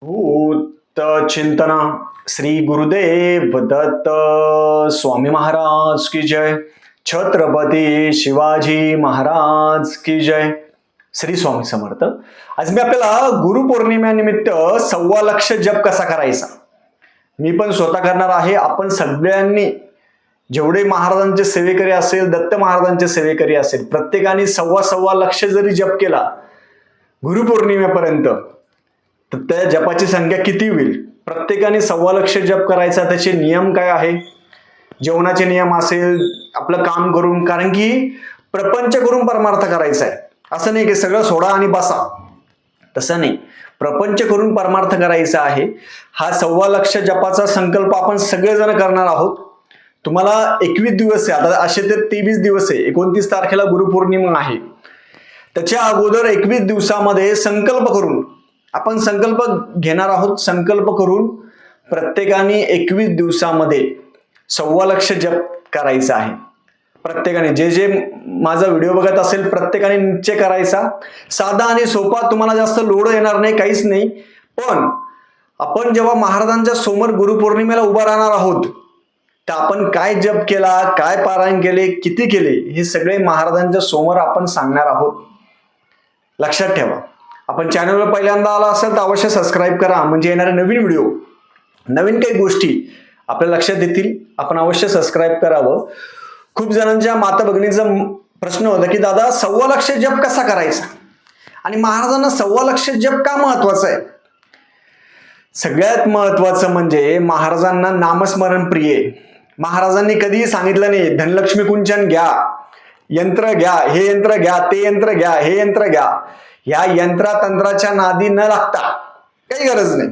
भूत चिंतना श्री गुरुदेव दत्त स्वामी महाराज की जय. छत्रपती शिवाजी महाराज की जय. श्री स्वामी समर्थ. आज मी आपल्याला गुरुपौर्णिमेनिमित्त 1.25 जप कसा करायचा मी पण स्वतः करणार आहे. आपण सगळ्यांनी जेवढे महाराजांचे सेवेकरी असेल, दत्त महाराजांचे सेवेकरी असेल, प्रत्येकाने 1.25 जरी जप केला गुरुपौर्णिमेपर्यंत तर त्या जपाची संख्या किती होईल? प्रत्येकाने 1.25 जप करायचा. त्याचे नियम काय आहे? जेवणाचे नियम असेल, आपलं काम करून, कारण की प्रपंच करून परमार्थ करायचा आहे. असं नाही की सगळं सोडा आणि बसा, तसं नाही. प्रपंच करून परमार्थ करायचा आहे. हा 1.25 जपाचा संकल्प आपण सगळेजण करणार आहोत. तुम्हाला 21 दिवस आहे, आता असे तर 23 दिवस आहे. 29 तारखेला गुरुपौर्णिमा आहे. त्याच्या अगोदर 21 दिवसामध्ये संकल्प करून आपण संकल्प घेणार आहोत. संकल्प करून प्रत्येकाने 21 दिवसामध्ये 1.25 जप करायचा आहे. प्रत्येकाने जे माझा व्हिडिओ बघत असेल प्रत्येकाने निश्चय करायचा. साधा आणि सोपा, तुम्हाला जास्त लोड येणार नाही, काहीच नाही. पण आपण जेव्हा महाराजांच्या समोर गुरुपौर्णिमेला उभा राहणार आहोत तर आपण काय जप केला, काय पारायण केले, किती केले, हे सगळे महाराजांच्या समोर आपण सांगणार आहोत. लक्षात ठेवा. आपण चॅनलवर पहिल्यांदा आला असेल तर अवश्य सबस्क्राईब करा, म्हणजे येणारे नवीन व्हिडिओ, नवीन काही गोष्टी आपल्या लक्षात येतील. आपण अवश्य सबस्क्राईब करावं. खूप जणांच्या माता भगिनीचा प्रश्न होता की दादा 1.25 जप कसा करायचा आणि महाराजांना 1.25 जप का महत्वाचा आहे? सगळ्यात महत्वाचं म्हणजे महाराजांना नामस्मरण प्रिय. महाराजांनी कधीही सांगितलं नाही धनलक्ष्मी कुंचन घ्या, यंत्र घ्या, हे यंत्र घ्या, ते यंत्र घ्या, हे यंत्र घ्या. या यंत्रातंत्राच्या नादी न लागता काही गरज नाही.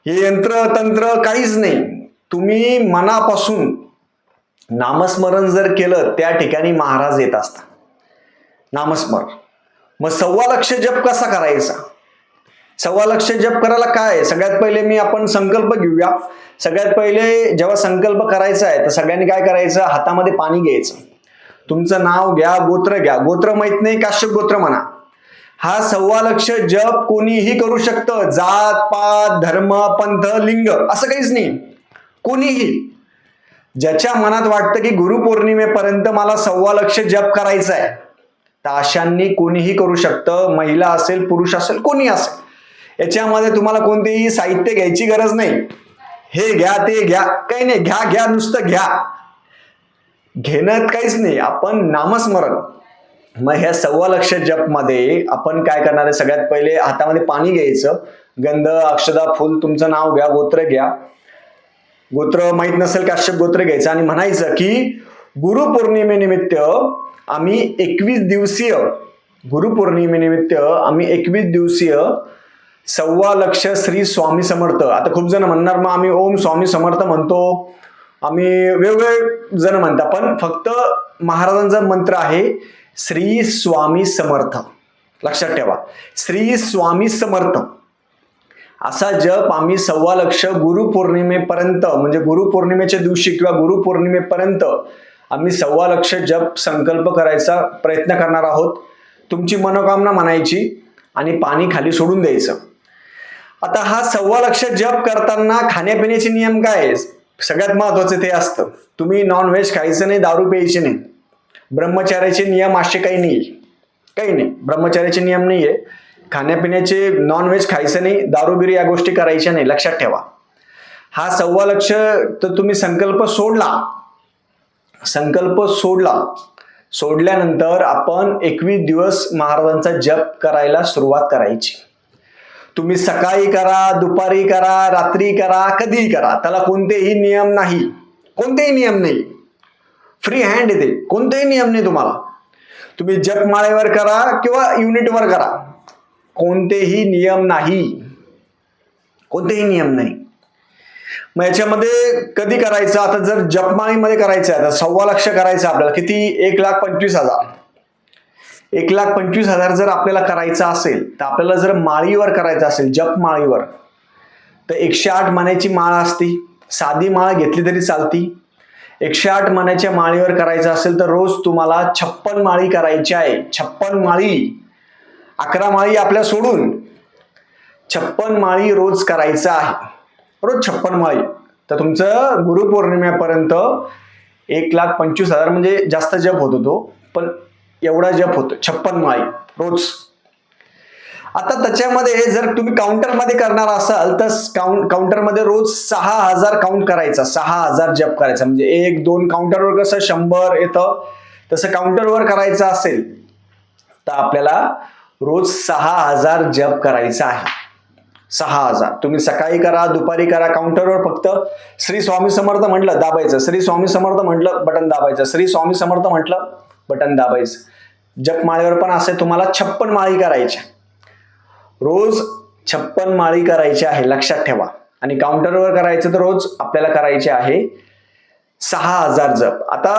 हे यंत्र तंत्र काहीच नाही. तुम्ही मनापासून नामस्मरण जर केलं त्या ठिकाणी महाराज येत असतात. नामस्मरण. मग 1.25 जप कसा करायचा? 1.25 जप करायला काय? सगळ्यात पहिले आपण संकल्प घेऊया. सगळ्यात पहिले जेव्हा संकल्प करायचा आहे तर सगळ्यांनी काय करायचं? हातामध्ये पाणी घ्यायचं. तुमचं नाव घ्या, गोत्र घ्या. गोत्र माहित नाही, काश्यप गोत्र म्हणा. हा 1.25 जप कोणीही करू शकतं. जात पात धर्म पंथ लिंग असं काहीच नाही. कोणीही ज्याच्या मनात वाटतं की गुरुपौर्णिमेपर्यंत मला 1.25 जप करायचा आहे तर अशांनी कोणीही करू शकतं. महिला असेल, पुरुष असेल, कोणी असेल. याच्यामध्ये तुम्हाला कोणतेही साहित्य घ्यायची गरज नाही. हे घ्या, ते घ्या, काही नाही. घ्या, नुसतं घ्या. घेण्यात काहीच नाही. आपण नामस्मरण. मग ह्या 1.25 जप मध्ये आपण काय करणार आहे? सगळ्यात पहिले हातामध्ये पाणी घ्यायचं. गंध, अक्षदा, फुल, तुमचं नाव घ्या, गोत्र घ्या. गोत्र माहित नसेल काश्यप गोत्र घ्यायचं आणि म्हणायचं की गुरुपौर्णिमेनिमित्त आम्ही 21 दिवसीय 1.25 श्री स्वामी समर्थ. आता खूप जण म्हणणार मग आम्ही ओम स्वामी समर्थ म्हणतो, आम्ही वेगवेगळे जण म्हणतात, पण फक्त महाराजांचा मंत्र आहे श्री स्वामी समर्थ. लक्षात ठेवा, श्री स्वामी समर्थ असा जप आम्ही 1.25 गुरुपौर्णिमेपर्यंत, म्हणजे गुरुपौर्णिमेच्या दिवशी किंवा गुरुपौर्णिमेपर्यंत आम्ही 1.25 जप संकल्प करायचा प्रयत्न करणार आहोत. तुमची मनोकामना म्हणायची आणि पाणी खाली सोडून द्यायचं. आता हा 1.25 जप करताना खाण्यापिण्याचे नियम काय आहे? सगळ्यात महत्वाचं ते असतं. तुम्ही नॉनव्हेज खायचं नाही, दारू प्यायची नाही. ब्रह्मचार्याचे नियम असे काही नाही. ब्रह्मचार्याचे नियम नाहीये. खाण्यापिण्याचे, नॉनव्हेज खायचं नाही, दारूगिरी या गोष्टी करायच्या नाही. लक्षात ठेवा. हा 1.25 तर तुम्ही संकल्प सोडल्यानंतर आपण 21 दिवस महाराजांचा जप करायला सुरुवात करायची. तुम्ही सकाळी करा, दुपारी करा, रात्री करा, कधीही करा. त्याला कोणतेही नियम नाही. फ्री हँड येते. कोणतेही नियम नाही तुम्हाला. तुम्ही जपमाळेवर करा किंवा युनिटवर करा. कोणतेही नियम नाही. मग याच्यामध्ये कधी करायचं? आता जर जपमाळीमध्ये करायचं आहे तर 1.25 करायचं आपल्याला किती? 1,25,000. 1,25,000 जर आपल्याला करायचं असेल तर आपल्याला जर माळीवर करायचं असेल, जपमाळीवर, तर 108 मण्याची माळ असती. साधी माळ घेतली तरी चालती. 108 मण्याच्या माळीवर करायचं असेल तर रोज तुम्हाला 56 माळी करायच्या आहे. 56 माळी. 11 माळी आपल्या सोडून 56 माळी रोज करायचं आहे. रोज 56 माळी. तर तुमचं गुरुपौर्णिमेपर्यंत 1,25,000 म्हणजे जास्त जप होतो तो, पण एवढा जप होतो 56 माळी रोज. आता त्याच्यामध्ये जर तुम्ही काउंटरमध्ये करणार असाल तर काउंटरमध्ये रोज 6,000 काउंट करायचा, 6,000 जप करायचा. म्हणजे 1 2 काउंटरवर कसं 100 येतं, तसं काउंटरवर करायचं असेल तर आपल्याला रोज 6,000 जप करायचा आहे. 6,000 तुम्ही सकाळी करा, दुपारी करा. काउंटरवर फक्त श्री स्वामी समर्थ म्हटलं दाबायचं, श्री स्वामी समर्थ म्हटलं बटन दाबायचं, श्री स्वामी समर्थ म्हटलं बटन दाबायचं. जपमाळेवर पण असे तुम्हाला 56 माळी करायच्या. रोज 56 माळी करायची आहे, लक्षात ठेवा. आणि काउंटरवर करायचं तर रोज आपल्याला करायचे आहे 6,000 जप. आता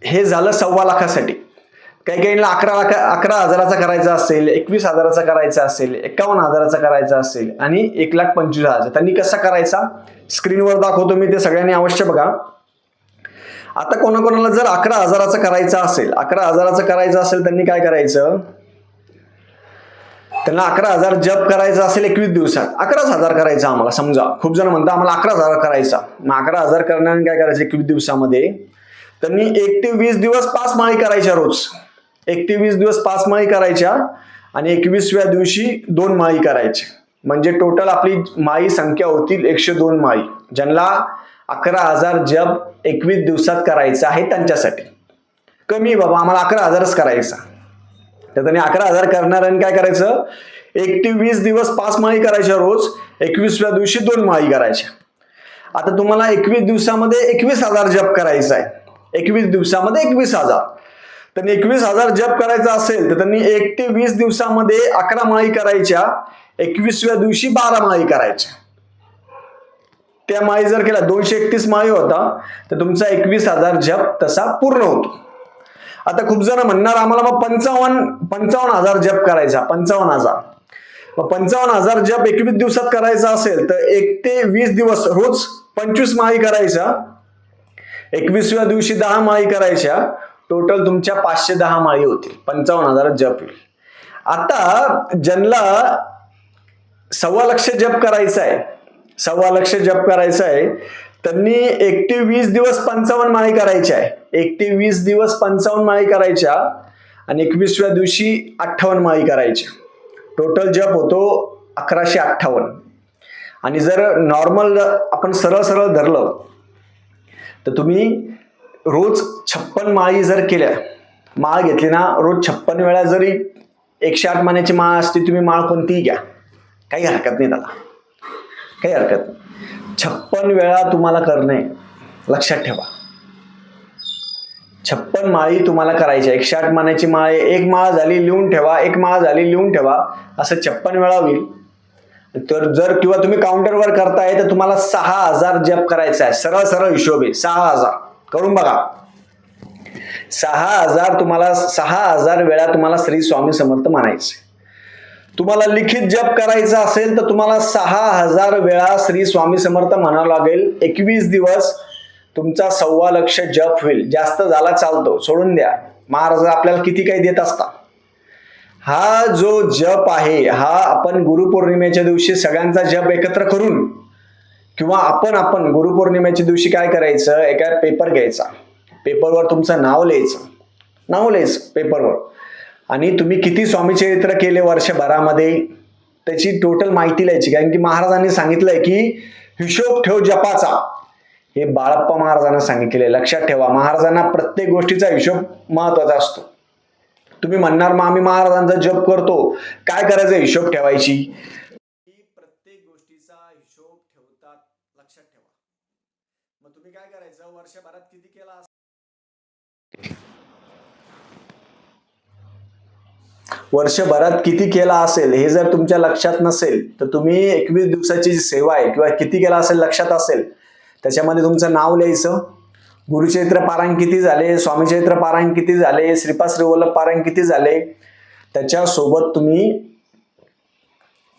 हे झालं 1.25 लाखासाठी. काही काहींना 11,000चा करायचा असेल, 21,000चा करायचा असेल, 51,000चा करायचा असेल आणि 1,25,000. त्यांनी कसा करायचा स्क्रीनवर दाखवतो मी, ते सगळ्यांनी अवश्य बघा. आता कोणाकोणाला जर 11,000चा करायचा असेल, 11,000चा करायचं असेल त्यांनी काय करायचं, त्यांना 11,000 जप करायचा असेल 21 दिवसात. 11,000 करायचा आम्हाला, समजा खूप जण म्हणतात आम्हाला 11,000 करायचा. मग 11,000 करण्याने काय करायचं 21 दिवसामध्ये, त्यांनी 1 ते 20 दिवस 5 माळी करायच्या रोज. 1 ते 20 दिवस 5 माळी करायच्या आणि 21व्या दिवशी 2 माळी करायच्या. म्हणजे टोटल आपली माळी संख्या होतील 102 माळी. ज्यांना 11,000 जप 21 दिवसात करायचं आहे त्यांच्यासाठी. कमी बाबा आम्हाला 11,000च करायचा, तर त्यांनी 11,000 करणाऱ्यांनी काय करायचं, 1 ते 20 दिवस 5 माळी करायच्या रोज, 21व्या दिवशी 2 माळी करायच्या. आता तुम्हाला 21 दिवसामध्ये 21,000 जप करायचा आहे. 21 दिवसामध्ये 21,000. त्यांनी 21,000 जप करायचा असेल तर त्यांनी 1 ते 20 दिवसामध्ये 11 माळी करायच्या, 21व्या दिवशी 12 माळी करायच्या. त्या माळी जर केला 231 माळी होता तर तुमचा 21,000 जप तसा पूर्ण होतो. आता खूप जण म्हणणार आम्हाला मग 55,000 जप करायचा. 55,000 मग 55,000 जप 21 दिवसात करायचा असेल तर 1 ते 20 दिवस रोज 25 माळी करायच्या, 21व्या दिवशी 10 माळी करायच्या. टोटल तुमच्या 510 माळी होतील, 55,000 जप होईल. आता ज्यांना 1.25 लाख जप करायचा आहे, 1.25 लाख जप करायचा आहे, त्यांनी 1 ते 20 दिवस 55 माळी करायच्या आहे. 1 ते 20 दिवस 55 माळी करायच्या आणि 21व्या दिवशी 58 माळी करायच्या. टोटल जप होतो 1158. आणि जर नॉर्मल आपण सरळ सरळ धरलं तर तुम्ही रोज 56 माळी जर केल्या, माळ घेतली ना, रोज 56 वेळा जरी 108 माळ्याची माळ असते, तुम्ही माळ कोणतीही घ्या, काही हरकत नाही त्याला, काही हरकत नाही. 56 वेळा तुम्हाला करणे, लक्षात ठेवा. 56 माळी तुम्हाला करायच्या. 108 माळ्याची माळ, एक माळ झाली लिहून ठेवा, एक माळ झाली लिहून ठेवा, असं 56 वेळा होईल. तर जर किंवा तुम्ही काउंटरवर करताय तर तुम्हाला 6,000 जप करायचा आहे. सरळ सरळ हिशोब आहे. 6,000 करून बघा. 6,000 वेळा तुम्हाला श्री स्वामी समर्थ म्हणायचे. तुम्हाला लिखित जप करायचा असेल तर तुम्हाला 6,000 वेळा श्री स्वामी समर्थ म्हणावं लागेल. 21 दिवस तुमचा 1.25 लाख जप होईल. जास्त झाला चालतो, सोडून द्या. महाराज आपल्याला किती काही देत असतात. हा जो जप आहे हा आपण गुरुपौर्णिमेच्या दिवशी सगळ्यांचा जप एकत्र करून किंवा आपण गुरुपौर्णिमेच्या दिवशी काय करायचं, एका पेपर घ्यायचा, पेपरवर तुमचं नाव लिहायचं पेपरवर, आणि तुम्ही किती स्वामीचरित्र केले वर्षभरामध्ये त्याची टोटल माहिती लिहायची. कारण की महाराजांनी सांगितलंय की हिशोब ठेव जपाचा. हे बाळप्पा महाराजांना सांगितले, लक्षात ठेवा. महाराजांना प्रत्येक गोष्टीचा हिशोब महत्वाचा असतो. तुम्ही म्हणणार मग आम्ही महाराजांचा जप करतो, काय करायचं, हिशोब ठेवायची. प्रत्येक गोष्टीचा हिशोब ठेवतात, लक्षात ठेवा. मग तुम्ही काय करायचं, वर्षभरात किती केला, वर्षभरात किती केला असेल हे जर तुमच्या लक्षात नसेल तर तुम्ही 21 दिवसाची जी सेवा आहे किंवा किती केला असेल लक्षात असेल, त्याच्यामध्ये तुमचं नाव लिहायचं. गुरुचरित्र पारायण किती झाले, स्वामीचरित्र पारायण किती झाले, श्रीपाद श्रीवल्लभ पारायण किती झाले, त्याच्यासोबत तुम्ही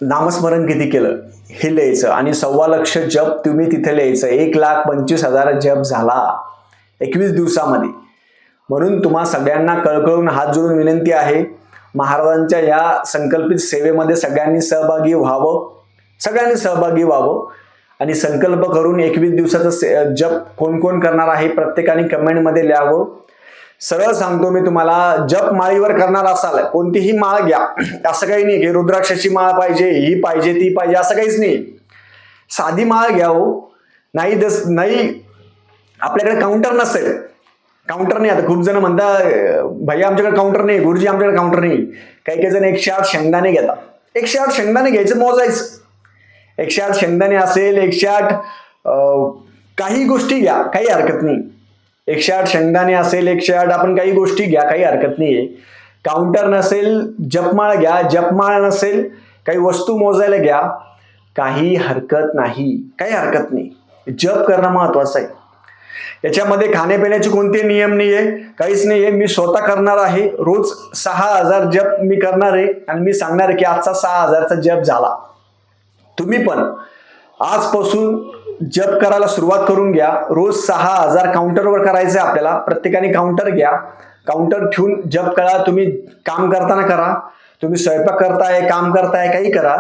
नामस्मरण किती केलं हे लिहायचं. आणि 1.25 लाख जप तुम्ही तिथे लिहायचं. 1,25,000 जप झाला 21 दिवसामध्ये. म्हणून तुम्हा सगळ्यांना कळकळून हात जोडून विनंती आहे, महाराजांच्या या संकल्पित सेवेमध्ये सगळ्यांनी सहभागी व्हावं आणि संकल्प करून 21 दिवसाचा जप कोण कोण करणार आहे प्रत्येकाने कमेंटमध्ये लिहावं. सरळ सांगतो मी तुम्हाला, जप माळीवर करणार असाल कोणतीही माळ घ्या, असं काही नाही की रुद्राक्षाची माळ पाहिजे, ही पाहिजे, ती पाहिजे, असं काहीच नाही. साधी माळ घ्यावं. नाही आपल्याकडे काउंटर नसेल, काउंटर नाही. आता खूप जण म्हणतात भैया आमच्याकडे काउंटर नाही, गुरुजी आमच्याकडे काउंटर नाही. काही जण 108 शेंगदाणे घेतात. 108 शेंगदाणे घ्यायचं, मोजायचं. 108 शेंगदाणे असेल, 108 काही गोष्टी घ्या, काही हरकत नाही. 108 शेंगदाणे असेल, 108 आपण काही गोष्टी घ्या, काही हरकत नाहीये. काउंटर नसेल, जपमाळ घ्या. जपमाळ नसेल, काही वस्तू मोजायला घ्या, काही हरकत नाही, काही हरकत नाही. जप करणं महत्वाचं आहे. याच्यामध्ये खाण्यापिण्याचे कोणते नियम नाहीये, काहीच नाहीये. मी स्वतः करणार आहे. रोज 6000 जप मी करणार आहे आणि मी सांगणार आहे की आजचा 6000चा जप झाला. तुम्ही पण आजपासून जप करायला सुरुवात करून घ्या. रोज 6000 काउंटरवर करायचं आहे आपल्याला. प्रत्येकाने काउंटर घ्या, काउंटर ठेवून जप करा. तुम्ही काम करताना करा, तुम्ही स्वयंपाक करताय, काम करताय, काही करा,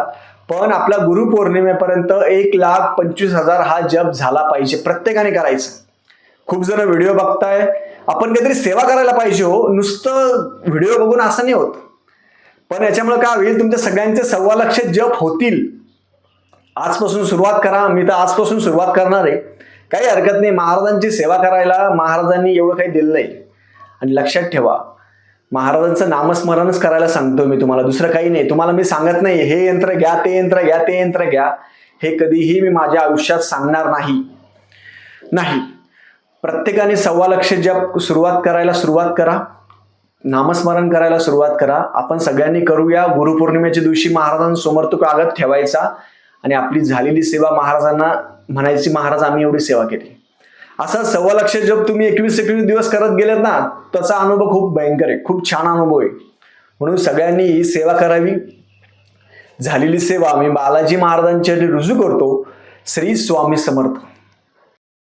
पण आपला गुरुपौर्णिमेपर्यंत 1,25,000 हा जप झाला पाहिजे. प्रत्येकाने करायचं. खूप जण व्हिडिओ बघताय, आपण काहीतरी सेवा करायला पाहिजे हो, नुसतं व्हिडिओ बघून असं नाही होत. पण याच्यामुळे काय होईल, तुमच्या सगळ्यांचे 2.25 जप होतील. आजपासून सुरुवात करा. मी तर आजपासून सुरुवात करणार आहे. काही हरकत नाही. महाराजांची सेवा करायला महाराजांनी एवढं काही दिलं नाही. आणि लक्षात ठेवा, महाराजांचं नामस्मरणच करायला सांगतो मी तुम्हाला, दुसरं काही नाही. तुम्हाला मी सांगत नाही हे यंत्र घ्या, ते यंत्र घ्या, ते यंत्र घ्या. हे कधीही मी माझ्या आयुष्यात सांगणार नाही. प्रत्येकाने 2.25 जप करायला सुरुवात करा. नामस्मरण करायला सुरुवात करा. आपण सगळ्यांनी करूया. गुरुपौर्णिमेच्या दिवशी महाराजांसमोर तो कागद ठेवायचा आणि आपली झालेली सेवा महाराजांना म्हणायची, महाराज आम्ही एवढी सेवा केली. असा 2.25 जप तुम्ही 21 दिवस करत गेलेत ना, त्याचा अनुभव खूप भयंकर आहे, खूप छान अनुभव आहे. म्हणून सगळ्यांनी ही सेवा करावी. झालेली सेवा मी बालाजी महाराजांच्या रुजू करतो. श्री स्वामी समर्थ.